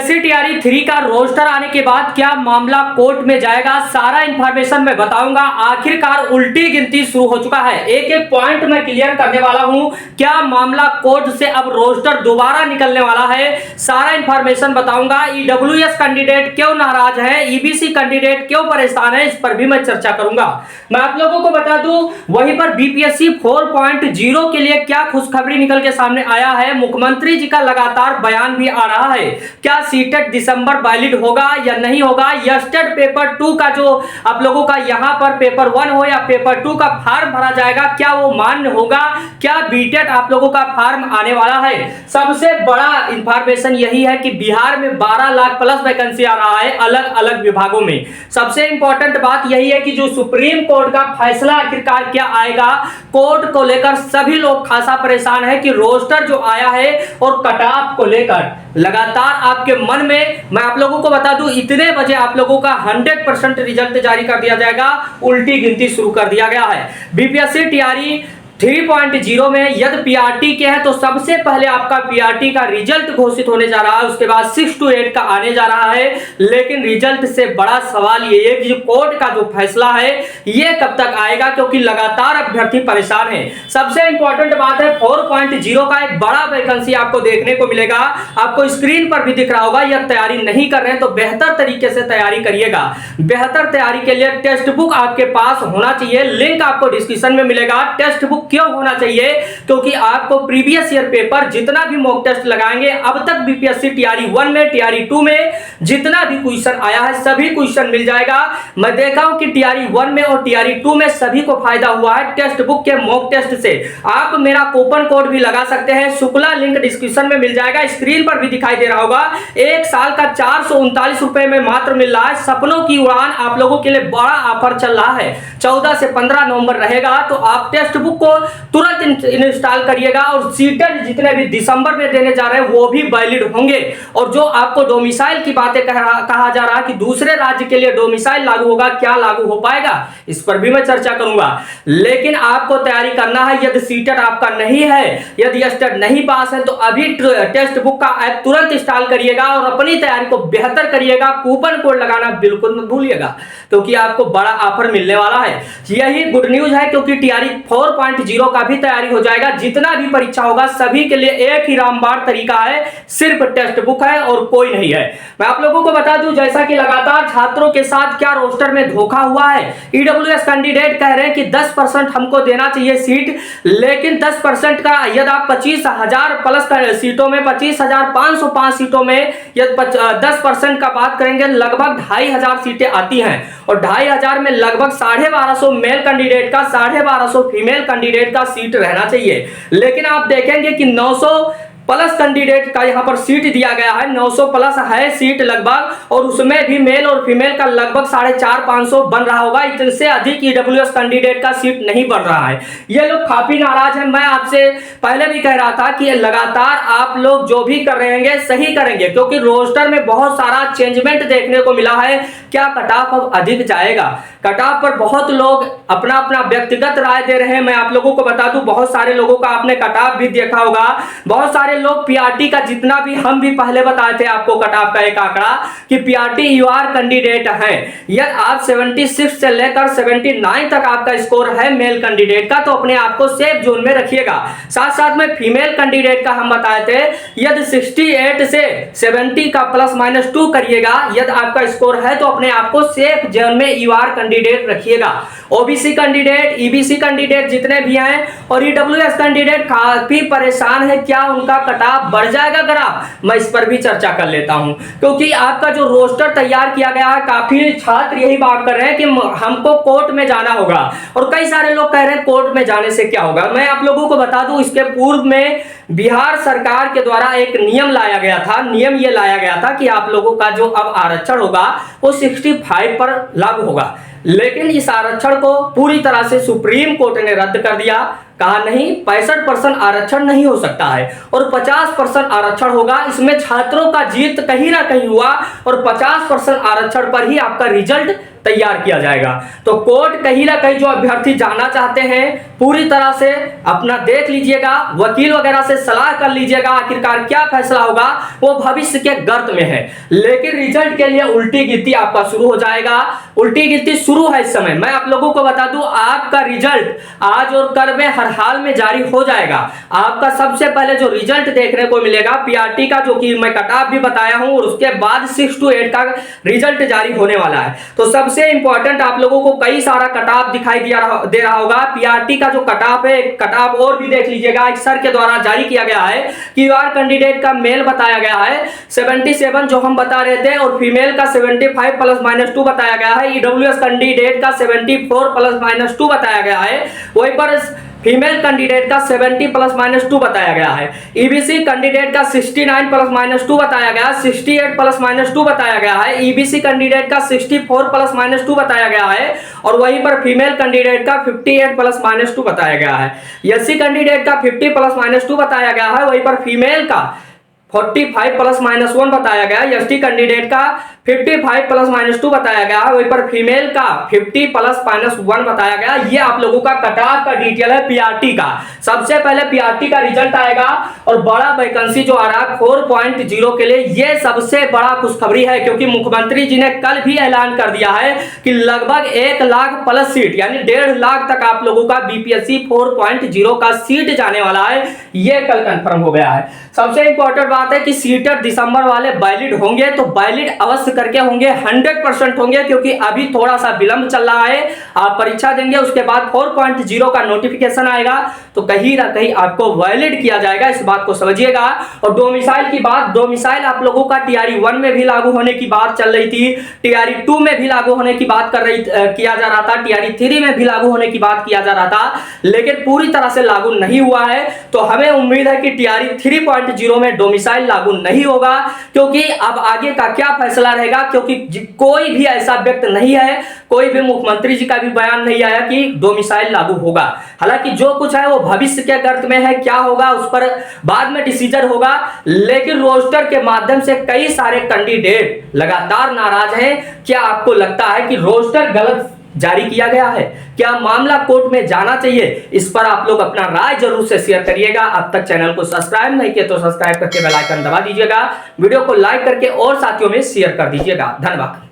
सीटीआरई 3 का रोस्टर आने के बाद क्या मामला कोर्ट में जाएगा, सारा इंफॉर्मेशन मैं बताऊंगा। आखिरकार उल्टी गिनती शुरू हो चुका है, एक एक पॉइंट मैं क्लियर करने वाला हूं। क्या मामला कोर्ट से अब रोस्टर दोबारा निकलने वाला है, सारा इंफॉर्मेशन बताऊंगा। ईडब्ल्यूएस कैंडिडेट क्यों नाराज है, ईबीसी कैंडिडेट क्यों परेशान है, इस पर भी मैं चर्चा करूंगा। मैं आप लोगों को बता दूं, वहीं पर बीपीएससी 4.0 के लिए क्या खुशखबरी निकल के सामने आया है। मुख्यमंत्री जी का लगातार बयान भी आ रहा है। क्या सीटेट दिसंबर वैलिड होगा या नहीं होगा। यस्टेड पेपर 2 का जो आप लोगों का यहां पर पेपर 1 हो या पेपर 2 का फॉर्म भरा जाएगा, क्या वो मान्य होगा। क्या बीटेट आप लोगों का फॉर्म आने वाला है। सबसे बड़ा इंफॉर्मेशन यही है कि बिहार में 12 लाख प्लस वैकेंसी आ रहा है अलग अलग विभागों में। सबसे इंपॉर्टेंट बात यही है कि जो सुप्रीम कोर्ट का फैसला आखिरकार क्या आएगा। कोर्ट को लेकर सभी लोग खासा परेशान है कि रोस्टर जो आया है और कट ऑफ को लेकर लगातार आपके मन में, मैं आप लोगों को बता दूं, इतने बजे आप लोगों का 100% रिजल्ट जारी कर दिया जाएगा। उल्टी गिनती शुरू कर दिया गया है। बीपीएससी टीआरई 3.0 में यदि पीआरटी के हैं तो सबसे पहले आपका पीआरटी का रिजल्ट घोषित होने जा रहा है, उसके बाद 6 to 8 का आने जा रहा है। लेकिन रिजल्ट से बड़ा सवाल ये है कि कोर्ट का जो फैसला है ये कब तक आएगा, क्योंकि लगातार अभ्यर्थी परेशान है। सबसे इंपॉर्टेंट बात है 4.0 का एक बड़ा वैकेंसी आपको देखने को मिलेगा। आपको स्क्रीन पर भी दिख रहा होगा। यह तैयारी नहीं कर रहे हैं तो बेहतर तरीके से तैयारी करिएगा। बेहतर तैयारी के लिए टेक्स्ट बुक आपके पास होना चाहिए, लिंक आपको डिस्क्रिप्शन में मिलेगा। टेक्स्ट बुक क्यों होना चाहिए, क्योंकि आपको प्रीवियस ईयर पेपर जितना भी मॉक टेस्ट लगाएंगे अब तक बीपीएससी टीआरई 1 में टीआरई 2 में जितना भी क्वेश्चन आया है सभी क्वेश्चन मिल जाएगा। मैं देखा हूं कि टीआरई 1 में और टीआरई 2 में सभी को फायदा हुआ है टेक्स्ट बुक के मॉक टेस्ट से। आप मेरा कूपन कोड भी लगा सकते हैं, शुक्ला, लिंक डिस्क्रिप्शन में मिल जाएगा, स्क्रीन पर भी दिखाई दे रहा होगा। एक साल का 439 रुपए में मात्र मिल रहा है। सपनों की उड़ान आप लोगों के लिए बड़ा ऑफर चल रहा है। 14 से 15 नवंबर रहेगा, तो आप टेक्स्ट बुक को तुरंत इंस्टॉल करिएगा और सीटेट जितने भी दिसंबर में देने जा रहे हैं वो भी वैलिड होंगे। और जो आपको डोमिसाइल की बातें कहा जा रहा है कि दूसरे राज्य के लिए डोमिसाइल लागू होगा, क्या लागू हो पाएगा, इस पर भी मैं चर्चा करूंगा। लेकिन आपको तैयारी करना है। यदि सीटेट आपका नहीं है, यदि यस्टेड नहीं पास है, तो अभी टेक्स्ट बुक का ऐप तुरंत इंस्टॉल करिएगा और अपनी तैयारी को बेहतर करिएगा। कूपन कोड लगाना बिल्कुल मत भूलिएगा, क्योंकि आपको बड़ा ऑफर मिलने वाला है। यही गुड न्यूज है, क्योंकि टीआरई 4.0 का भी तैयारी हो जाएगा। जितना भी परीक्षा होगा सभी के लिए एक ही रामबाण तरीका है, सिर्फ टेक्स्ट बुक है और कोई नहीं है। मैं आप लोगों को बता दूं, जैसा कि लगातार छात्रों के साथ क्या रोस्टर में धोखा हुआ है। ईडब्ल्यूएस कैंडिडेट कह रहे हैं कि 10% हमको देना चाहिए सीट, लेकिन 10% का यदि आप 25,000 प्लस सीटों में 25,505 सीटों में यदि 10% का बात करेंगे, लगभग 2,500 सीटें आती हैं और 2,500 में लगभग 1,250 मेल कैंडिडेट का, 1,250 फीमेल कैंडिडेट का सीट रहना चाहिए। लेकिन आप देखेंगे कि 900 प्लस कैंडिडेट का यहां पर सीट दिया गया है। 900 प्लस है सीट लगभग, और उसमें भी मेल और फीमेल का लगभग 450-500 बन रहा होगा। इतने अधिक ईडब्ल्यूएस कैंडिडेट का सीट नहीं बन रहा है। ये लोग काफी नाराज हैं। मैं आपसे पहले भी कह रहा था कि लगातार आप लोग जो भी कर रहे हैं सही करेंगे, क्योंकि रोस्टर में बहुत सारा चेंजमेंट देखने को मिला है। क्या कट ऑफ अब अधिक जाएगा, कट ऑफ पर बहुत लोग अपना अपना व्यक्तिगत राय दे रहे हैं। मैं आप लोगों को बता दूं, बहुत सारे लोगों का आपने कट ऑफ भी देखा होगा। बहुत सारे लोग पीआरटी का, जितना भी हम भी पहले बताए थे आपको कट ऑफ का एक आंकड़ा कि पीआरटी यूआर कैंडिडेट है, यदि आप 76 से लेकर 79 तक आपका स्कोर है मेल कैंडिडेट का, तो अपने आप को सेफ जोन में रखिएगा। साथ साथ में फीमेल कैंडिडेट का हम बताए थे, यदि 68 से 70 का +-2 करिएगा, यदि आपका स्कोर है तो अपने आप को सेफ जोन में यूआर कैंडिडेट रखिएगा। ओबीसी कैंडिडेट, ईबीसी कैंडिडेट जितने भी हैं और ईडब्ल्यूएस कैंडिडेट काफी परेशान है। क्या उनका कट ऑफ बढ़ जाएगा ग्राफ, मैं इस पर भी चर्चा कर लेता हूं, क्योंकि आपका जो रोस्टर तैयार किया गया है, काफी छात्र यही बात कर रहे हैं कि हमको कोर्ट में जाना होगा, और कई सारे लोग कह रहे हैं कोर्ट में जाने से क्या होगा। मैं आप लोगों को बता दूं, इसके पूर्व में बिहार सरकार के द्वारा एक नियम लाया गया था। नियम ये लाया गया था कि आप लोगों का जो अब आरक्षण होगा वो 65 पर लागू होगा, लेकिन इस आरक्षण को पूरी तरह से सुप्रीम कोर्ट ने रद्द कर दिया। कहा नहीं, 65% आरक्षण नहीं हो सकता है और 50% आरक्षण होगा। इसमें छात्रों का जीत कहीं ना कहीं हुआ और 50% आरक्षण पर ही आपका रिजल्ट तैयार किया जाएगा। तो कोर्ट कहीं ना कहीं जो अभ्यर्थी जाना चाहते हैं पूरी तरह से अपना देख लीजिएगा, वकील वगैरह से सलाह कर लीजिएगा, आखिरकार क्या फैसला होगा वो भविष्य के गर्त में है। लेकिन रिजल्ट के लिए उल्टी गिनती आपका शुरू हो जाएगा। उल्टी गिनती शुरू है इस समय। मैं आप लोगों को बता दूं, आपका रिजल्ट आज और कल में हर हाल में जारी हो जाएगा। आपका सबसे पहले जो रिजल्ट देखने को मिलेगा पीआरटी का, जो कि मैं कट ऑफ भी बताया हूं, और उसके बाद 6 to 8 का रिजल्ट जारी होने वाला है। तो सबसे इंपॉर्टेंट आप लोगों को कई सारा कट ऑफ दिखाई दे रहा होगा। पीआरटी का जो कट ऑफ है, कट ऑफ और भी देख लीजिएगा, एक सर के द्वारा जारी किया गया है। क्यूआर कैंडिडेट का मेल बताया गया है 77 जो हम बता रहे थे, और फीमेल का 75 +-2 बताया गया है। ईडब्ल्यूएस कैंडिडेट का 74 +-2 बताया गया है। वहीं पर फीमेल कैंडिडेट का 70 +-2 बताया गया है। ईबीसी कैंडिडेट का 69 +-2 बताया गया, 68 +-2 बताया गया है। ईबीसी कैंडिडेट का 64 +-2 बताया गया है, और वहीं पर फीमेल कैंडिडेट का 58 +-2 बताया गया है। एससी कैंडिडेट का 50 +-2 बताया गया है, वहीं पर फीमेल का 45 +-1 बताया गया। एसटी कैंडिडेट का 55 +-2 बताया गया, वहीं पर फीमेल का 50 +-1 बताया गया। ये आप लोगों का कट ऑफ का डिटेल है पीआरटी का। सबसे पहले पीआरटी का रिजल्ट आएगा, और बड़ा वैकेंसी जो आ रहा है 4.0 के लिए, ये सबसे बड़ा खुशखबरी है, क्योंकि मुख्यमंत्री जी ने कल भी ऐलान कर दिया है कि लगभग 1 लाख प्लस सीट, यानी 1.5 लाख तक आप लोगों का बीपीएससी 4.0 का सीट जाने वाला है। ये कल कंफर्म हो गया है। सबसे इंपॉर्टेंट बात है कि सीटेड दिसंबर वाले वैलिड होंगे, तो वैलिड अवश्य करके होंगे, 100% होंगे, क्योंकि अभी थोड़ा सा विलंब चल रहा है। आप परीक्षा देंगे, उसके बाद 4.0 का नोटिफिकेशन आएगा, तो कहीं ना कहीं आपको वैलिड किया जाएगा, इस बात को समझिएगा। और डोमिसाइल की बात, डोमिसाइल आप लोगों का टीआरई 1 में भी लागू होने की बात चल रही थी, टीआरई 2 में भी लागू होने की बात किया जा रहा था, टीआरई 3 में भी लागू होने की बात किया जा रहा था, लेकिन पूरी तरह से लागू नहीं हुआ है। तो हमें उम्मीद है कि टीआरई 3.0 में डोमिसाइल लागू नहीं होगा, क्योंकि अब आगे का क्या फैसला रहेगा, क्योंकि कोई भी ऐसा व्यक्ति नहीं है, कोई भी मुख्यमंत्री जी का भी बयान नहीं आया कि डोमिसाइल लागू होगा। हालांकि जो कुछ है वो भविष्य के गर्त में है, क्या होगा उस पर बाद में डिसीजन होगा। लेकिन रोस्टर के माध्यम से कई सारे कैंडिडेट लगातार नाराज हैं। क्या आपको लगता है कि रोस्टर गलत जारी किया गया है? क्या मामला कोर्ट में जाना चाहिए? इस पर आप लोग अपना राय जरूर से शेयर करिएगा। अब तक चैनल को सब्सक्राइब नहीं किया तो सब्सक्राइब करके बेल आइकन दबा दीजिएगा। वीडियो को लाइक करके और साथियों में शेयर कर दीजिएगा। धन्यवाद।